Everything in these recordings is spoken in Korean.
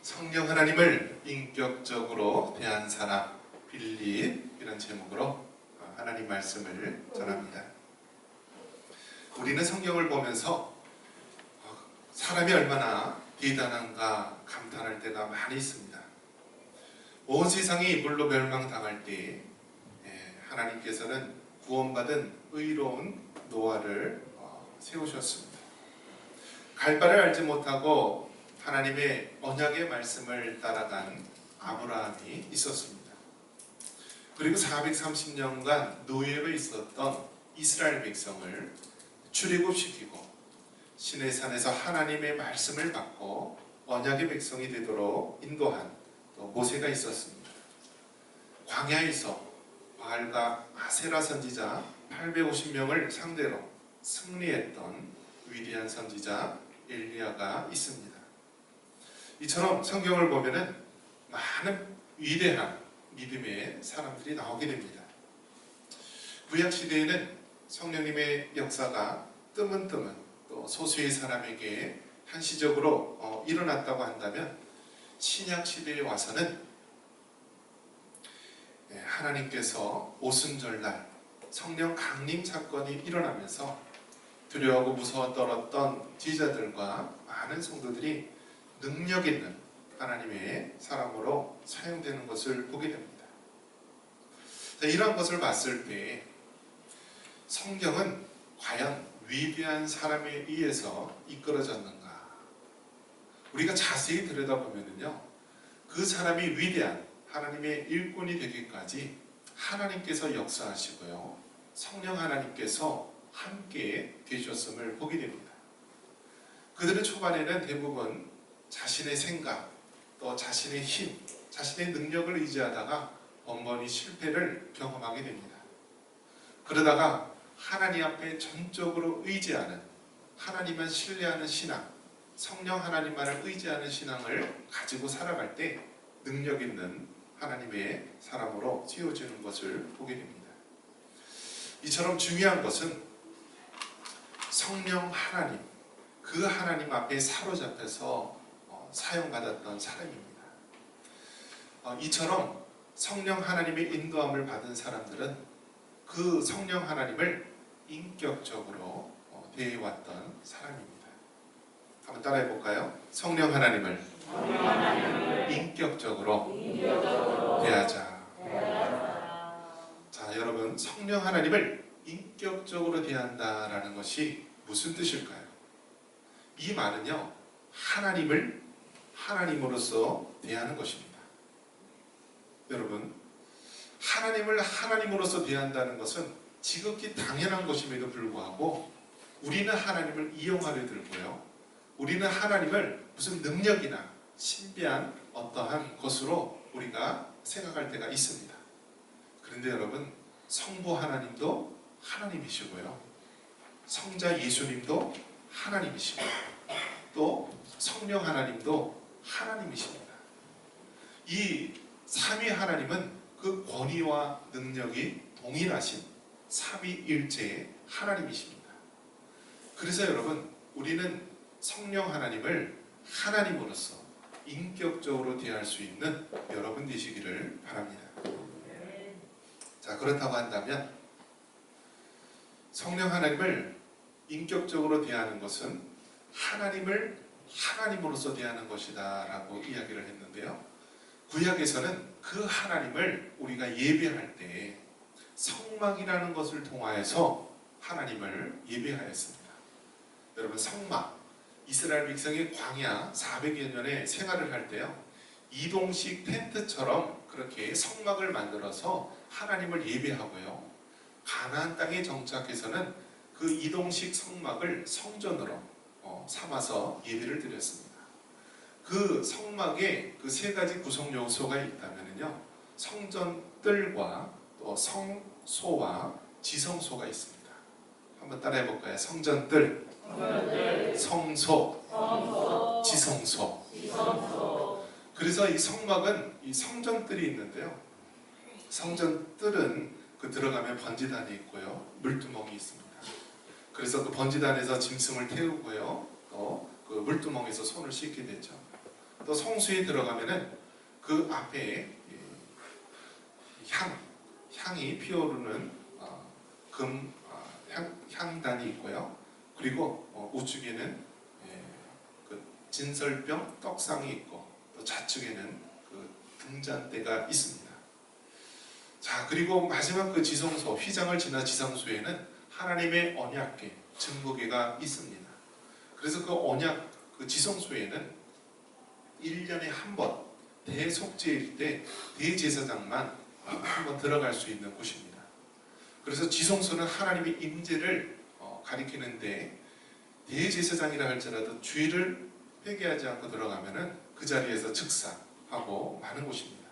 성령 하나님을 인격적으로 대한 사람 빌립, 이런 제목으로 하나님 말씀을 전합니다. 우리는 성경을 보면서 사람이 얼마나 대단한가 감탄할 때가 많이 있습니다. 온 세상이 물로 멸망당할 때 하나님께서는 구원받은 의로운 노아를 세우셨습니다. 갈 바를 알지 못하고 하나님의 언약의 말씀을 따라간 아브라함이 있었습니다. 그리고 430년간 노예로 있었던 이스라엘 백성을 출애굽시키고 시내산에서 하나님의 말씀을 받고 언약의 백성이 되도록 인도한 모세가 있었습니다. 광야에서 바알과 아세라 선지자 850명을 상대로 승리했던 위대한 선지자 엘리야가 있습니다. 이처럼 성경을 보면은 많은 위대한 믿음의 사람들이 나오게 됩니다. 구약 시대에는 성령님의 역사가 뜨문뜨문 또 소수의 사람에게 한시적으로 일어났다고 한다면, 신약 시대에 와서는 하나님께서 오순절날 성령 강림 사건이 일어나면서 두려워하고 무서워 떨었던 제자들과 많은 성도들이 능력 있는 하나님의 사람으로 사용되는 것을 보게 됩니다. 이러한 것을 봤을 때 성경은 과연 위대한 사람에 의해서 이끌어졌는가? 우리가 자세히 들여다보면요, 그 사람이 위대한 하나님의 일꾼이 되기까지 하나님께서 역사하시고요, 성령 하나님께서 함께 되셨음을 보게 됩니다. 그들은 초반에는 대부분 자신의 생각, 또 자신의 힘, 자신의 능력을 의지하다가 번번이 실패를 경험하게 됩니다. 그러다가 하나님 앞에 전적으로 의지하는, 하나님만 신뢰하는 신앙, 성령 하나님만을 의지하는 신앙을 가지고 살아갈 때 능력 있는 하나님의 사람으로 세워지는 것을 보게 됩니다. 이처럼 중요한 것은 성령 하나님, 그 하나님 앞에 사로잡혀서 사용받았던 사람입니다. 이처럼 성령 하나님의 인도함을 받은 사람들은 그 성령 하나님을 인격적으로 대해왔던 사람입니다. 한번 따라해 볼까요? 성령 하나님을 인격적으로 대하자. 자, 여러분, 성령 하나님을 인격적으로 대한다라는 것이 무슨 뜻일까요? 이 말은요, 하나님을 하나님으로서 대하는 것입니다. 여러분, 하나님을 하나님으로서 대한다는 것은 지극히 당연한 것임에도 불구하고 우리는 하나님을 이용하려 들고요, 우리는 하나님을 무슨 능력이나 신비한 어떠한 것으로 우리가 생각할 때가 있습니다. 그런데 여러분, 성부 하나님도 하나님이시고요, 성자 예수님도 하나님이시고, 또 성령 하나님도 하나님이십니다. 이 삼위 하나님은 그 권위와 능력이 동일하신 삼위일체의 하나님이십니다. 그래서 여러분, 우리는 성령 하나님을 하나님으로서 인격적으로 대할 수 있는 여러분 되시기를 바랍니다. 자, 그렇다고 한다면 성령 하나님을 인격적으로 대하는 것은 하나님을 하나님으로서 대하는 것이다 라고 이야기를 했는데요, 구약에서는 그 하나님을 우리가 예배할 때 성막이라는 것을 통하여서 하나님을 예배하였습니다. 여러분, 성막, 이스라엘 백성이 광야 400여 년의 생활을 할 때요, 이동식 텐트처럼 그렇게 성막을 만들어서 하나님을 예배하고요, 가나안 땅에 정착해서는 그 이동식 성막을 성전으로 삼아서 예배를 드렸습니다. 그 성막에 그 세 가지 구성 요소가 있다면요, 성전뜰과 또 성소와 지성소가 있습니다. 한번 따라해 볼까요? 성전뜰, 성소, 지성소. 그래서 이 성막은 이 성전뜰이 있는데요, 성전뜰은 그 들어가면 번제단이 있고요, 물두멍이 있습니다. 그래서 그 번제단에서 짐승을 태우고요, 또 그 물두멍에서 손을 씻게 되죠. 또 성수에 들어가면은 그 앞에 향이 피어오르는 향단이 있고요. 그리고 우측에는 그 진설병 떡상이 있고 또 좌측에는 그 등잔대가 있습니다. 자, 그리고 마지막 그 지성소, 휘장을 지나 지성소에는 하나님의 언약궤, 증거궤가 있습니다. 그래서 그 언약, 그 지성소에는 1년에 한 번 대속죄일 때 대제사장만 한 번 들어갈 수 있는 곳입니다. 그래서 지성소는 하나님의 임재를 가리키는데 대제사장이라 할지라도 죄를 회개하지 않고 들어가면은 그 자리에서 즉사하고 마는 곳입니다.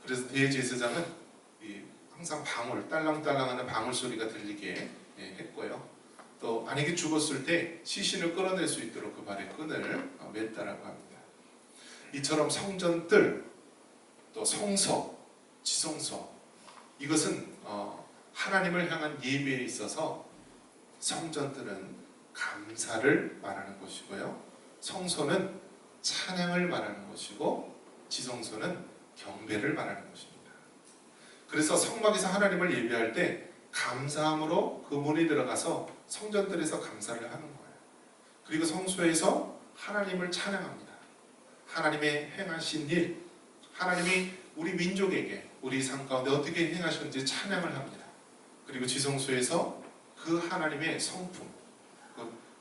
그래서 대제사장은 항상 방울, 딸랑딸랑하는 방울 소리가 들리게 했고요. 또 만약에 죽었을 때 시신을 끌어낼 수 있도록 그 발에 끈을 맸다라고 합니다. 이처럼 성전들, 또 성서, 지성소, 이것은 하나님을 향한 예배에 있어서 성전들은 감사를 말하는 것이고요, 성소는 찬양을 말하는 것이고 지성소는 경배를 말하는 것입니다. 그래서 성막에서 하나님을 예배할 때 감사함으로 그 문에 들어가서 성전들에서 감사를 하는 거예요. 그리고 성소에서 하나님을 찬양합니다. 하나님의 행하신 일, 하나님이 우리 민족에게 우리 삶 가운데 어떻게 행하셨는지 찬양을 합니다. 그리고 지성소에서 그 하나님의 성품,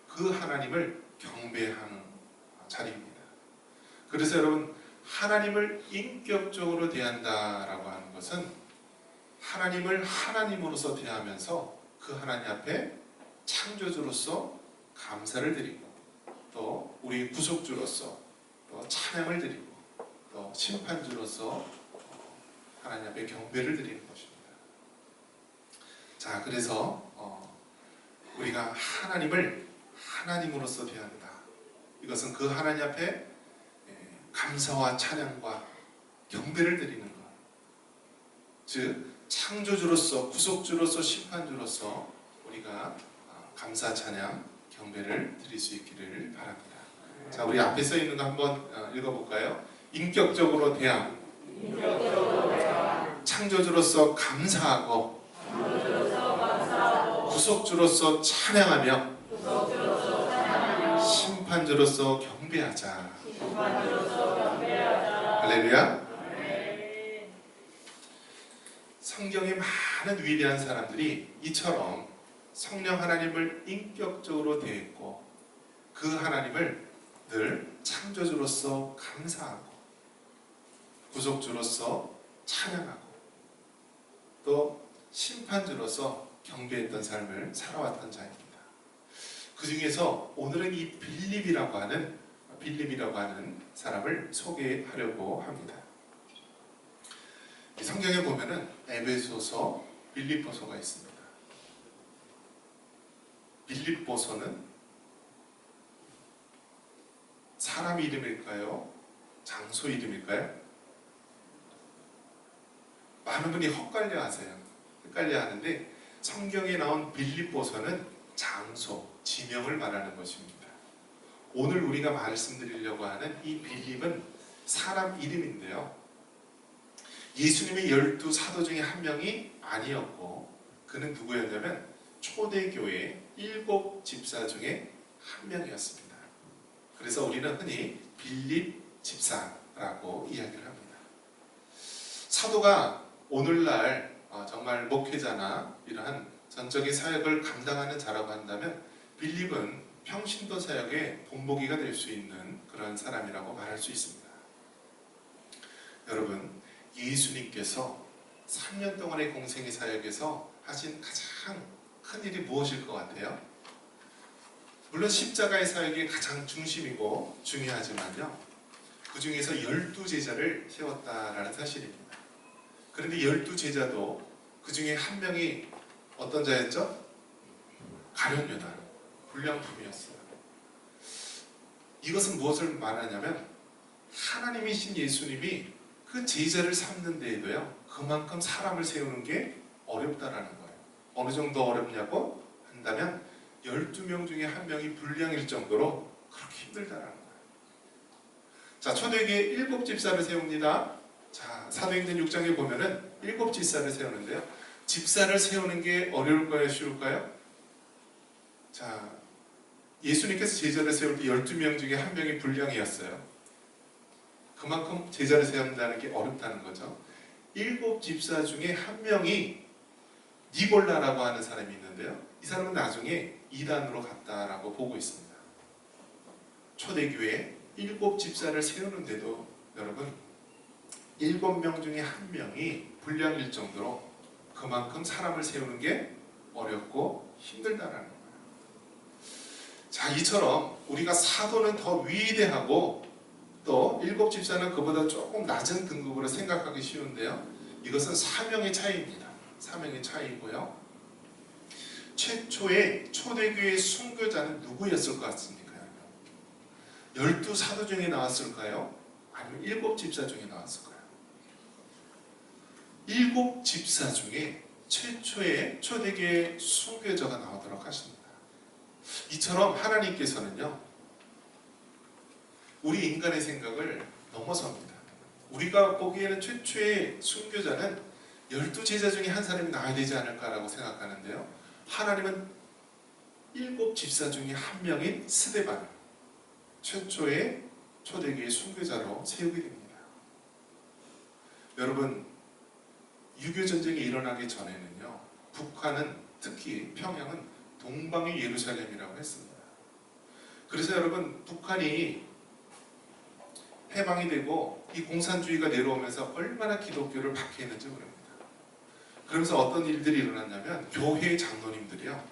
그 하나님을 경배하는 자리입니다. 그래서 여러분, 하나님을 인격적으로 대한다라고 하는 것은 하나님을 하나님으로서 대하면서 그 하나님 앞에 창조주로서 감사를 드리고, 또 우리 구속주로서 또 찬양을 드리고, 또 심판주로서 하나님 앞에 경배를 드리는 것입니다. 자, 그래서 우리가 하나님을 하나님으로서 대한다. 이것은 그 하나님 앞에 감사와 찬양과 경배를 드리는 것, 즉 창조주로서, 구속주로서, 심판주로서 우리가 감사, 찬양, 경배를 드릴 수 있기를 바랍니다. 자, 우리 앞에 써 있는 거 한번 읽어볼까요? 인격적으로 대함, 창조주로서 감사하고, 구속주로서 찬양하며, 심판주로서 경배하자. 할렐루야. 성경에 많은 위대한 사람들이 이처럼 성령 하나님을 인격적으로 대했고, 그 하나님을 늘 창조주로서 감사하고, 구속주로서 찬양하고, 또 심판주로서 경배했던 삶을 살아왔던 자입니다. 그 중에서 오늘은 이 빌립이라고 하는 사람을 소개하려고 합니다. 성경에 보면은 에베소서, 빌립보서가 있습니다. 빌립보서는 사람 이름일까요? 장소 이름일까요? 많은 분이 헷갈려 하는데 성경에 나온 빌립보서는 장소, 지명을 말하는 것입니다. 오늘 우리가 말씀드리려고 하는 이 빌립은 사람 이름인데요, 예수님의 12 사도 중에 한 명이 아니었고, 그는 누구였냐면 초대교회 7 집사 중에 한 명이었습니다. 그래서 우리는 흔히 빌립 집사라고 이야기를 합니다. 사도가 오늘날 정말 목회자나 이러한 전적인 사역을 감당하는 자라고 한다면 빌립은 평신도 사역의 본보기가 될 수 있는 그런 사람이라고 말할 수 있습니다. 여러분, 예수님께서 3년 동안의 공생의 사역에서 하신 가장 큰 일이 무엇일 것 같아요? 물론 십자가의 사역이 가장 중심이고 중요하지만요, 그 중에서 12제자를 세웠다라는 사실입니다. 그런데 12제자도 그 중에 한 명이 어떤 자였죠? 가룟 유다, 불량품이었어요. 이것은 무엇을 말하냐면 하나님이신 예수님이 그 제자를 삼는 데에도요, 그만큼 사람을 세우는 게 어렵다라는 거예요. 어느 정도 어렵냐고 한다면 12명 중에 한 명이 불량일 정도로 그렇게 힘들다라는 거예요. 자, 초대교회 7 집사를 세웁니다. 자, 사도행전 6장에 보면은 7 집사를 세우는데요. 집사를 세우는 게 어려울까요? 쉬울까요? 자, 예수님께서 제자를 세울 때 12명 중에 한 명이 불량이었어요. 그만큼 제자를 세운다는 게 어렵다는 거죠. 7 집사 중에 한 명이 니골라라고 하는 사람이 있는데요. 이 사람은 나중에 이단으로 갔다라고 보고 있습니다. 초대교회 7 집사를 세우는데도 여러분 7명 중에 한 명이 불량일 정도로 그만큼 사람을 세우는 게 어렵고 힘들다라는 거예요. 자, 이처럼 우리가 사도는 더 위대하고 또 7 집사는 그보다 조금 낮은 등급으로 생각하기 쉬운데요. 이것은 사명의 차이입니다. 사명의 차이고요. 최초의 초대교회 순교자는 누구였을 것 같습니까? 12 사도 중에 나왔을까요? 아니면 7 집사 중에 나왔을까요? 7 집사 중에 최초의 초대교회 순교자가 나오도록 하십니다. 이처럼 하나님께서는요, 우리 인간의 생각을 넘어섭니다. 우리가 보기에는 최초의 순교자는 12 제자 중에 한 사람이 나와야 되지 않을까라고 생각하는데요. 하나님은 7 집사 중에 한 명인 스데반을 최초의 초대교회 순교자로 세우게 됩니다. 여러분, 6.25 전쟁이 일어나기 전에는요, 북한은, 특히 평양은 동방의 예루살렘이라고 했습니다. 그래서 여러분, 북한이 해방이 되고 이 공산주의가 내려오면서 얼마나 기독교를 박해했는지 모릅니다. 그러면서 어떤 일들이 일어났냐면, 교회 장로님들이요,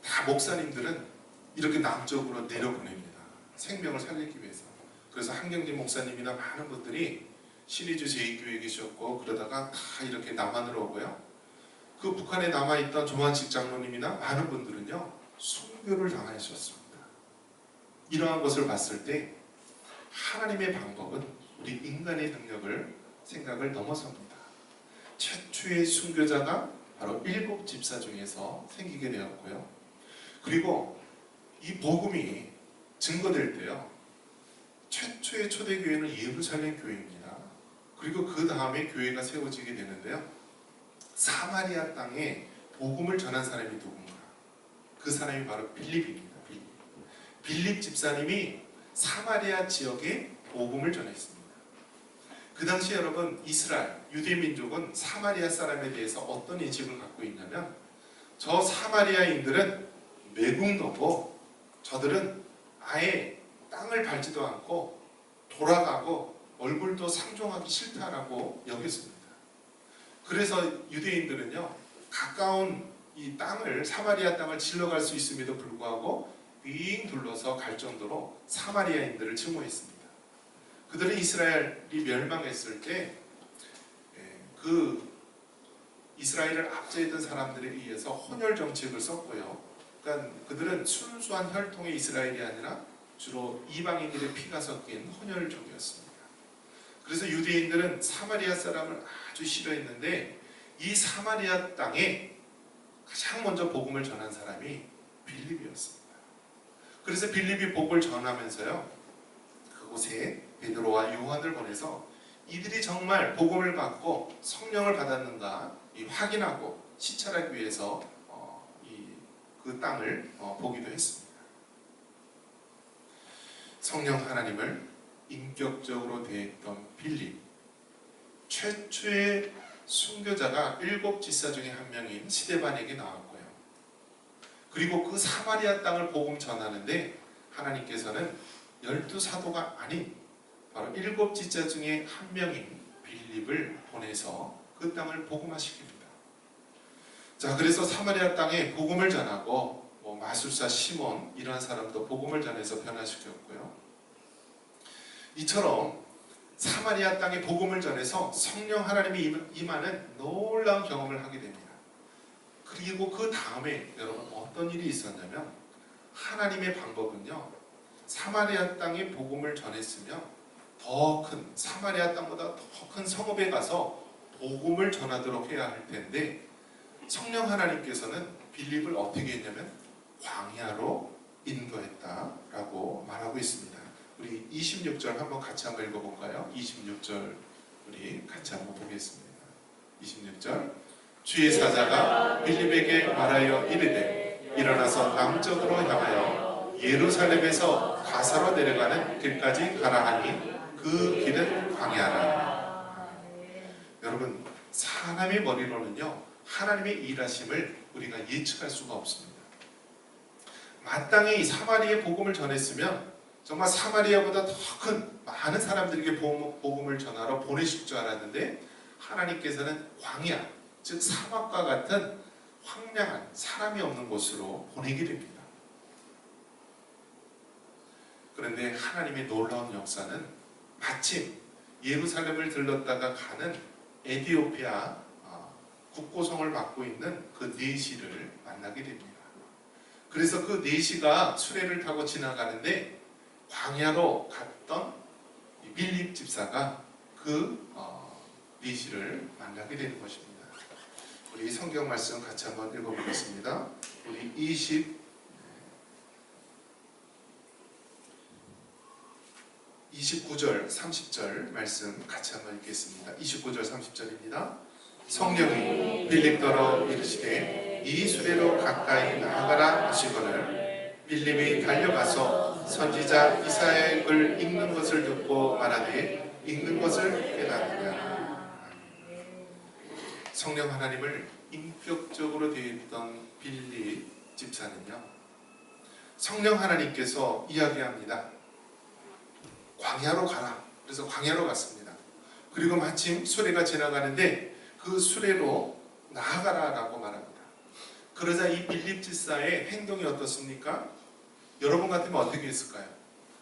다 목사님들은 이렇게 남쪽으로 내려보냅니다. 생명을 살리기 위해서. 그래서 한경진 목사님이나 많은 분들이 신의주 제2교회에 계셨고, 그러다가 다 이렇게 남한으로 오고요. 그 북한에 남아있던 조만식 장로님이나 많은 분들은요, 순교를 당하셨습니다. 이러한 것을 봤을 때 하나님의 방법은 우리 인간의 능력을, 생각을 넘어섭니다. 최초의 순교자가 바로 7 집사 중에서 생기게 되었고요. 그리고 이 복음이 증거될 때요, 최초의 초대교회는 예루살렘 교회입니다. 그리고 그 다음에 교회가 세워지게 되는데요, 사마리아 땅에 복음을 전한 사람이 누군가? 그 사람이 바로 빌립입니다. 빌립 집사님이 사마리아 지역에 복음을 전했습니다. 그 당시 여러분, 이스라엘, 유대민족은 사마리아 사람에 대해서 어떤 인식을 갖고 있냐면, 저 사마리아인들은 매국노고 저들은 아예 땅을 밟지도 않고 돌아가고 얼굴도 상종하기 싫다라고 여겼습니다. 그래서 유대인들은요, 가까운 이 땅을, 사마리아 땅을 질러갈 수 있음에도 불구하고 빙 둘러서 갈 정도로 사마리아인들을 증오했습니다. 그들은 이스라엘이 멸망했을 때 그 이스라엘을 압제했던 사람들에 의해서 혼혈 정책을 썼고요. 그러니까 그들은 순수한 혈통의 이스라엘이 아니라 주로 이방인들의 피가 섞인 혼혈족이었습니다. 그래서 유대인들은 사마리아 사람을 아주 싫어했는데, 이 사마리아 땅에 가장 먼저 복음을 전한 사람이 빌립이었습니다. 그래서 빌립이 복음을 전하면서요, 그곳에 베드로와 요한을 보내서 이들이 정말 복음을 받고 성령을 받았는가 확인하고 시찰하기 위해서 그 땅을 보기도 했습니다. 성령 하나님을 인격적으로 대했던 빌립, 최초의 순교자가 7 집사 중에 한 명인 스데반에게 나왔고요. 그리고 그 사마리아 땅을 복음 전하는데 하나님께서는 12 사도가 아닌 바로 7 집사 중에 한 명인 빌립을 보내서 그 땅을 복음화시킵니다. 자, 그래서 사마리아 땅에 복음을 전하고 마술사 시몬, 이러한 사람도 복음을 전해서 변화시켰고요. 이처럼 사마리아 땅에 복음을 전해서 성령 하나님이 임하는 놀라운 경험을 하게 됩니다. 그리고 그 다음에 여러분 어떤 일이 있었냐면, 하나님의 방법은요, 사마리아 땅에 복음을 전했으며 더 큰, 사마리아 땅보다 더 큰 성읍에 가서 복음을 전하도록 해야 할 텐데, 성령 하나님께서는 빌립을 어떻게 했냐면 광야로 인도했다라고 말하고 있습니다. 우리 26절 한번 같이 한번 읽어볼까요? 26절 우리 같이 한번 보겠습니다. 26절 주의 사자가 빌립에게 말하여 이르되 일어나서 남쪽으로 향하여 예루살렘에서 가사로 내려가는 길까지 가라 하니 그 길은 광야라. 여러분, 사람의 머리로는요 하나님의 일하심을 우리가 예측할 수가 없습니다. 마땅히 사마리아의 복음을 전했으면 정말 사마리아보다 더 큰 많은 사람들에게 복음을 전하러 보내실 줄 알았는데 하나님께서는 광야, 즉 사막과 같은 황량한 사람이 없는 곳으로 보내게 됩니다. 그런데 하나님의 놀라운 역사는 마침 예루살렘을 들렀다가 가는 에티오피아 국고성을 맡고 있는 그 내시를 만나게 됩니다. 그래서 그 내시가 수레를 타고 지나가는데 광야로 갔던 빌립 집사가 그 내시를 만나게 되는 것입니다. 우리 성경 말씀 같이 한번 읽어보겠습니다. 우리 29절 30절 말씀 같이 한번 읽겠습니다. 29절 30절입니다. 성령이 빌립더러 이르시되 이 수레로 가까이 나아가라 하시거늘 빌립이 달려가서 선지자 이사야를 읽는 것을 듣고 말하되 읽는 것을 깨닫느냐. 성령 하나님을 인격적으로 대했던 빌립 집사는요 성령 하나님께서 이야기합니다. 광야로 가라. 그래서 광야로 갔습니다. 그리고 마침 수레가 지나가는데 그 수레로 나아가라 라고 말합니다. 그러자 이 빌립 집사의 행동이 어떻습니까? 여러분 같으면 어떻게 했을까요?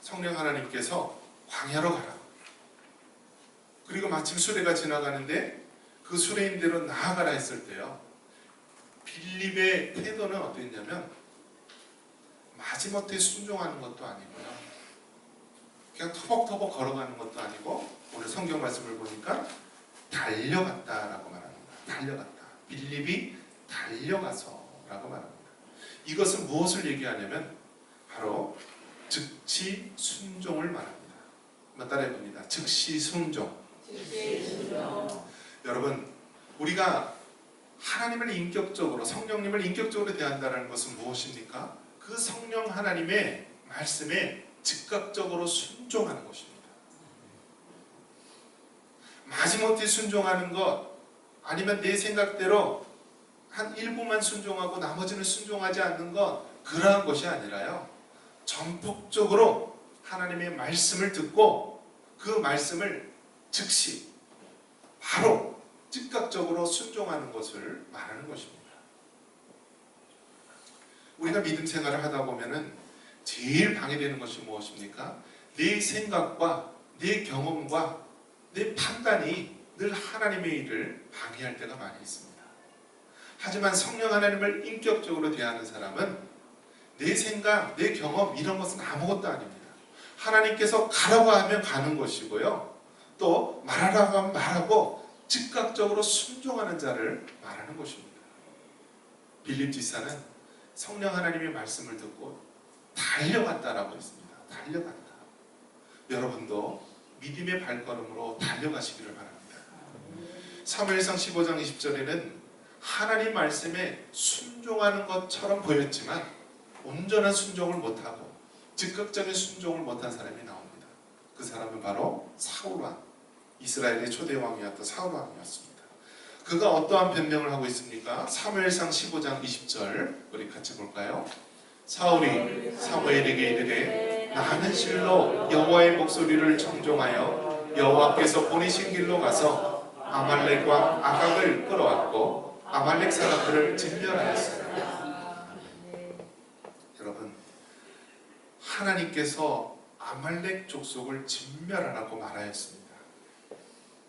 성령 하나님께서 광야로 가라. 그리고 마침 수레가 지나가는데 그 수레인대로 나아가라 했을 때요 빌립의 태도는 어땠냐면 마지못해 순종하는 것도 아니고요 그냥 터벅터벅 걸어가는 것도 아니고 오늘 성경 말씀을 보니까 달려갔다라고 말합니다. 달려갔다. 빌립이 달려가서라고 말합니다. 이것은 무엇을 얘기하냐면 바로 즉시 순종을 말합니다. 한번 따라해봅니다. 즉시 순종. 여러분, 우리가 하나님을 인격적으로, 성령님을 인격적으로 대한다는 것은 무엇입니까? 그 성령 하나님의 말씀에 즉각적으로 순종하는 것입니다. 마지못해 순종하는 것, 아니면 내 생각대로 한 일부만 순종하고 나머지는 순종하지 않는 것, 그러한 것이 아니라요 전폭적으로 하나님의 말씀을 듣고 그 말씀을 즉시 바로 즉각적으로 순종하는 것을 말하는 것입니다. 우리가 믿음 생활을 하다 보면은 제일 방해되는 것이 무엇입니까? 내 생각과 내 경험과 내 판단이 늘 하나님의 일을 방해할 때가 많이 있습니다. 하지만 성령 하나님을 인격적으로 대하는 사람은 내 생각, 내 경험 이런 것은 아무것도 아닙니다. 하나님께서 가라고 하면 가는 것이고요. 또 말하라고 하면 말하고 즉각적으로 순종하는 자를 말하는 것입니다. 빌립 집사는 성령 하나님의 말씀을 듣고 달려갔다라고 했습니다. 달려갔다. 여러분도 믿음의 발걸음으로 달려가시기를 바랍니다. 사무엘상 15장 20절에는 하나님 말씀에 순종하는 것처럼 보였지만 온전한 순종을 못하고 즉각적인 순종을 못한 사람이 나옵니다. 그 사람은 바로 사울왕, 이스라엘의 초대왕이었던 사울왕이었습니다. 그가 어떠한 변명을 하고 있습니까? 사무엘상 15장 20절 우리 같이 볼까요? 사울이 사무엘에게 이르되 나는 실로 여호와의 목소리를 청종하여 여호와께서 보내신 길로 가서 아말렉 왕 아각을 끌어왔고 아말렉 사람들을 진멸하였어요. 여러분, 하나님께서 아말렉 족속을 진멸하라고 말하였습니다.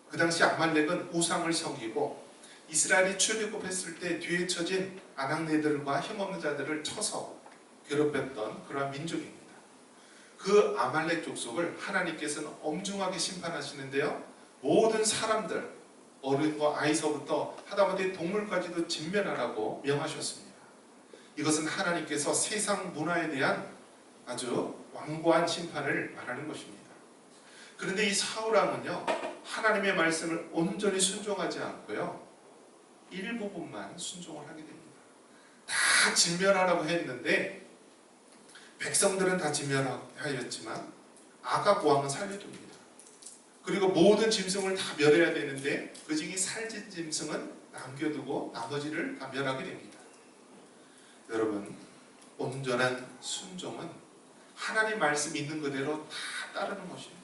그 당시 아말렉은 우상을 섬기고 이스라엘이 출애굽했을 때 뒤에 처진 아낙네들과 힘없는 자들을 쳐서 괴롭혔던 그러한 민족입니다. 그 아말렉 족속을 하나님께서는 엄중하게 심판하시는데요, 모든 사람들, 어른과 아이서부터 하다못해 동물까지도 진멸하라고 명하셨습니다. 이것은 하나님께서 세상 문화에 대한 아주 완고한 심판을 말하는 것입니다. 그런데 이 사울왕은요, 하나님의 말씀을 온전히 순종하지 않고요, 일부분만 순종을 하게 됩니다. 다 진멸하라고 했는데 백성들은 다 진멸하였지만 아각 왕은 살려둡니다. 그리고 모든 짐승을 다 멸해야 되는데 그 중에 살찐 짐승은 남겨두고 나머지를 다 멸하게 됩니다. 여러분, 온전한 순종은 하나님 말씀 있는 그대로 다 따르는 것입니다.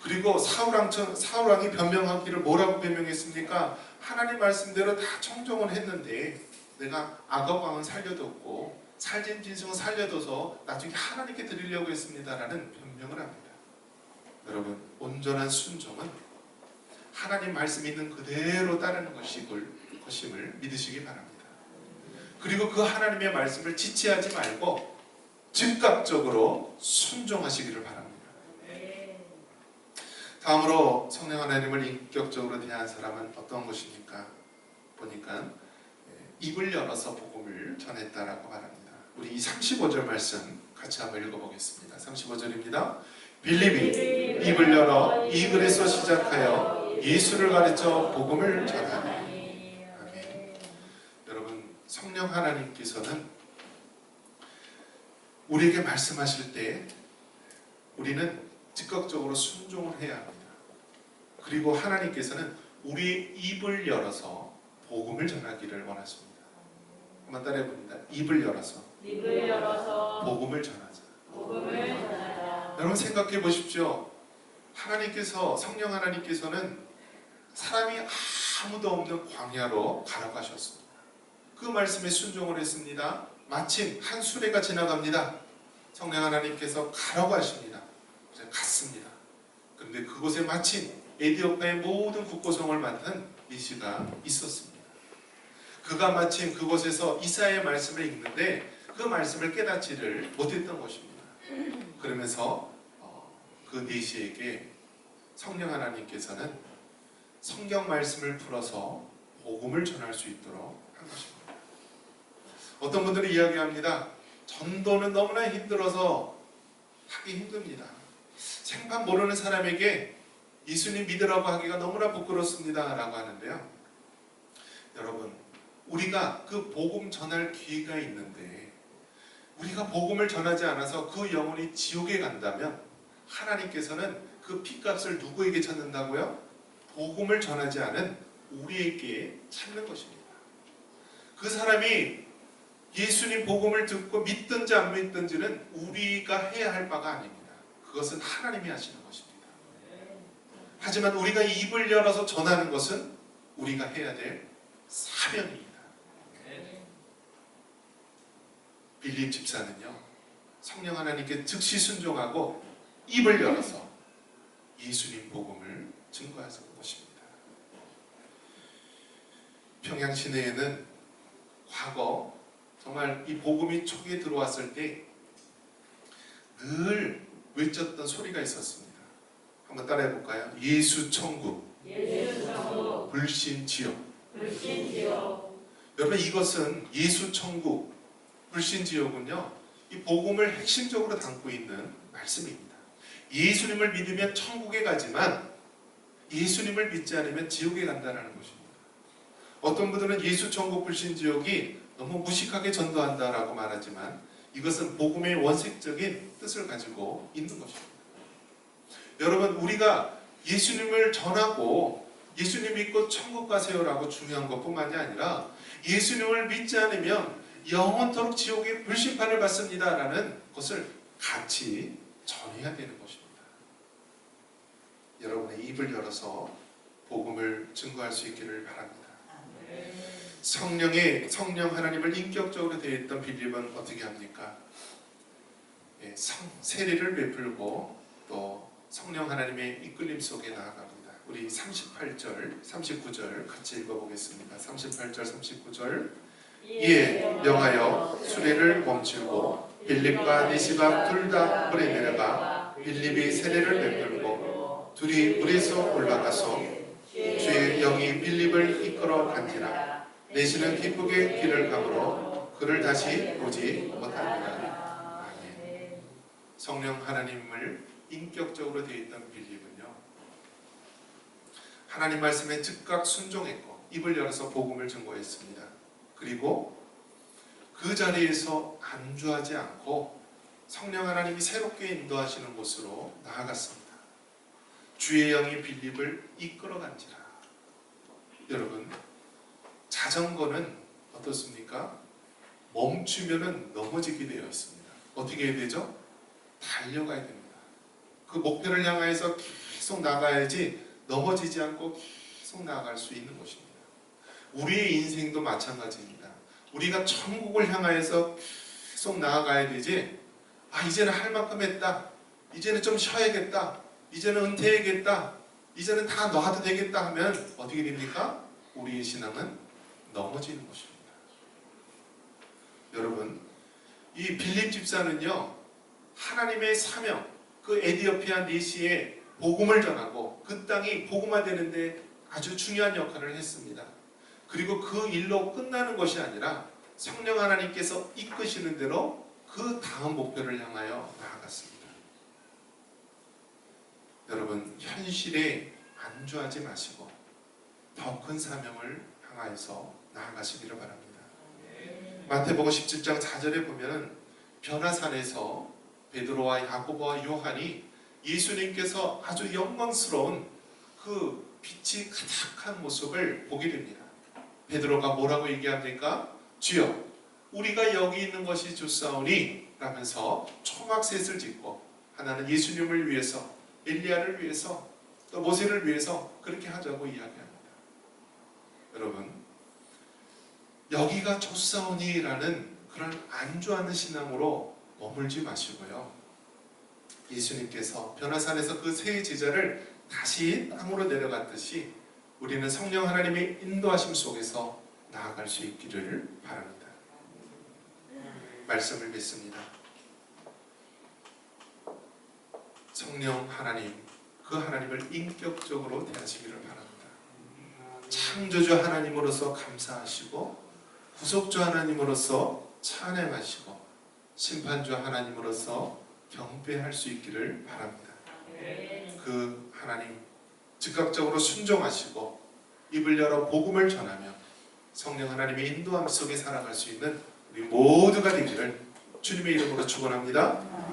그리고 사울왕이 변명하기를 뭐라고 변명했습니까? 하나님 말씀대로 다 청종을 했는데 내가 아각 왕은 살려뒀고 살찐 짐승은 살려둬서 나중에 하나님께 드리려고 했습니다라는 변명을 합니다. 여러분, 온전한 순종은 하나님 말씀 있는 그대로 따르는 것임을 믿으시기 바랍니다. 그리고 그 하나님의 말씀을 지체하지 말고 즉각적으로 순종하시기를 바랍니다. 다음으로 성령 하나님을 인격적으로 대한 사람은 어떤 것입니까? 보니까 입을 열어서 복음을 전했다라고 말합니다. 우리 이 35절 말씀 같이 한번 읽어보겠습니다. 35절입니다. 빌립이 입을 열어 이 글에서 시작하여 예수를 가르쳐 복음을 전하니. 아멘. 여러분, 성령 하나님께서는 우리에게 말씀하실 때 우리는 즉각적으로 순종을 해야 합니다. 그리고 하나님께서는 우리의 입을 열어서 복음을 전하기를 원하십니다. 한번 따라해 봅니다. 입을 열어서 복음을 전하자. 여러분, 생각해 보십시오. 성령 하나님께서는 사람이 아무도 없는 광야로 가라고 하셨습니다. 그 말씀에 순종을 했습니다. 마침 한 수레가 지나갑니다. 성령 하나님께서 가라고 하십니다. 갔습니다. 그런데 그곳에 마침 에디오피아의 모든 국고성을 맡은 니시가 있었습니다. 그가 마침 그곳에서 이사야의 말씀을 읽는데 그 말씀을 깨닫지를 못했던 것입니다. 그러면서 그 니시에게 성령 하나님께서는 성경 말씀을 풀어서 복음을 전할 수 있도록 한 것입니다. 어떤 분들이 이야기합니다. 전도는 너무나 힘들어서 하기 힘듭니다. 생판 모르는 사람에게 예수님 믿으라고 하기가 너무나 부끄럽습니다 라고 하는데요, 여러분, 우리가 그 복음 전할 기회가 있는데 우리가 복음을 전하지 않아서 그 영혼이 지옥에 간다면 하나님께서는 그 핏값을 누구에게 찾는다고요? 복음을 전하지 않은 우리에게 찾는 것입니다. 그 사람이 예수님 복음을 듣고 믿든지 안 믿든지는 우리가 해야 할 바가 아닙니다. 그것은 하나님이 하시는 것입니다. 하지만 우리가 입을 열어서 전하는 것은 우리가 해야 될 사명입니다. 빌립 집사는요, 성령 하나님께 즉시 순종하고 입을 열어서 예수님 복음을 증거하는 것입니다. 평양 시내에는 과거 정말 이 복음이 초기에 들어왔을 때 늘 외쳤던 소리가 있었습니다. 한번 따라해 볼까요? 예수 천국, 불신 지옥. 여러분, 이것은 예수 천국, 불신 지옥은요, 이 복음을 핵심적으로 담고 있는 말씀입니다. 예수님을 믿으면 천국에 가지만 예수님을 믿지 않으면 지옥에 간다는 것입니다. 어떤 분들은 예수 천국, 불신 지옥이 너무 무식하게 전도한다라고 말하지만 이것은 복음의 원색적인 뜻을 가지고 있는 것입니다. 여러분, 우리가 예수님을 전하고 예수님 믿고 천국 가세요라고 중요한 것뿐만이 아니라 예수님을 믿지 않으면 영원토록 지옥의 불심판을 받습니다라는 것을 같이 전해야 되는 것입니다. 여러분의 입을 열어서 복음을 증거할 수 있기를 바랍니다. 성령 하나님을 인격적으로 대했던 빌립은 어떻게 합니까? 세례를 베풀고 또 성령 하나님의 이끌림 속에 나아갑니다. 우리 38절, 39절 같이 읽어보겠습니다. 38절, 39절. 이에 명하여 수레를 멈추고 빌립과 니시가 둘 다 물에 내려가 빌립이 세례를 베풀고 둘이 물에서 올라가서 주의 영이 빌립을 이끌어 간지라. 내시는 기쁘게 귀를 감으로 그를 다시 보지 못하니라. 아멘. 성령 하나님을 인격적으로 되어 있던 빌립은요, 하나님 말씀에 즉각 순종했고 입을 열어서 복음을 증거했습니다. 그리고 그 자리에서 안주하지 않고 성령 하나님이 새롭게 인도하시는 곳으로 나아갔습니다. 주의 영이 빌립을 이끌어간지라. 여러분, 자전거는 어떻습니까? 멈추면은 넘어지게 되어 있습니다. 어떻게 해야 되죠? 달려가야 됩니다. 그 목표를 향해서 계속 나가야지 넘어지지 않고 계속 나아갈 수 있는 것입니다. 우리의 인생도 마찬가지입니다. 우리가 천국을 향하여서 계속 나아가야 되지, 이제는 할 만큼 했다, 이제는 좀 쉬어야겠다, 이제는 은퇴해야겠다, 이제는 다 놔도 되겠다 하면 어떻게 됩니까? 우리의 신앙은 넘어지는 것입니다. 여러분, 이 빌립 집사는요, 하나님의 사명, 그 에디오피아 니시에 복음을 전하고 그 땅이 복음화되는데 아주 중요한 역할을 했습니다. 그리고 그 일로 끝나는 것이 아니라 성령 하나님께서 이끄시는 대로 그 다음 목표를 향하여 나아갔습니다. 여러분, 현실에 안주하지 마시고 더 큰 사명을 향하여서 나아가시기를 바랍니다. 마태복음 17장 4절에 보면 변화산에서 베드로와 야고보와 요한이 예수님께서 아주 영광스러운 그 빛이 가득한 모습을 보게 됩니다. 베드로가 뭐라고 얘기합니까? 주여, 우리가 여기 있는 것이 좋사오니 라면서 초막셋을 짓고, 하나는 예수님을 위해서, 엘리야를 위해서, 또 모세를 위해서 그렇게 하자고 이야기합니다. 여러분, 여기가 좋사오니라는 그런 안주하는 신앙으로 머물지 마시고요, 예수님께서 변화산에서 그 세 제자를 다시 땅으로 내려갔듯이 우리는 성령 하나님의 인도하심 속에서 나아갈 수 있기를 바랍니다. 말씀을 믿습니다. 성령 하나님, 그 하나님을 인격적으로 대하시기를 바랍니다. 창조주 하나님으로서 감사하시고, 구속주 하나님으로서 찬양하시고, 심판주 하나님으로서 경배할 수 있기를 바랍니다. 그 하나님 즉각적으로 순종하시고 입을 열어 복음을 전하며 성령 하나님의 인도함 속에 살아갈 수 있는 우리 모두가 되기를 주님의 이름으로 축원합니다.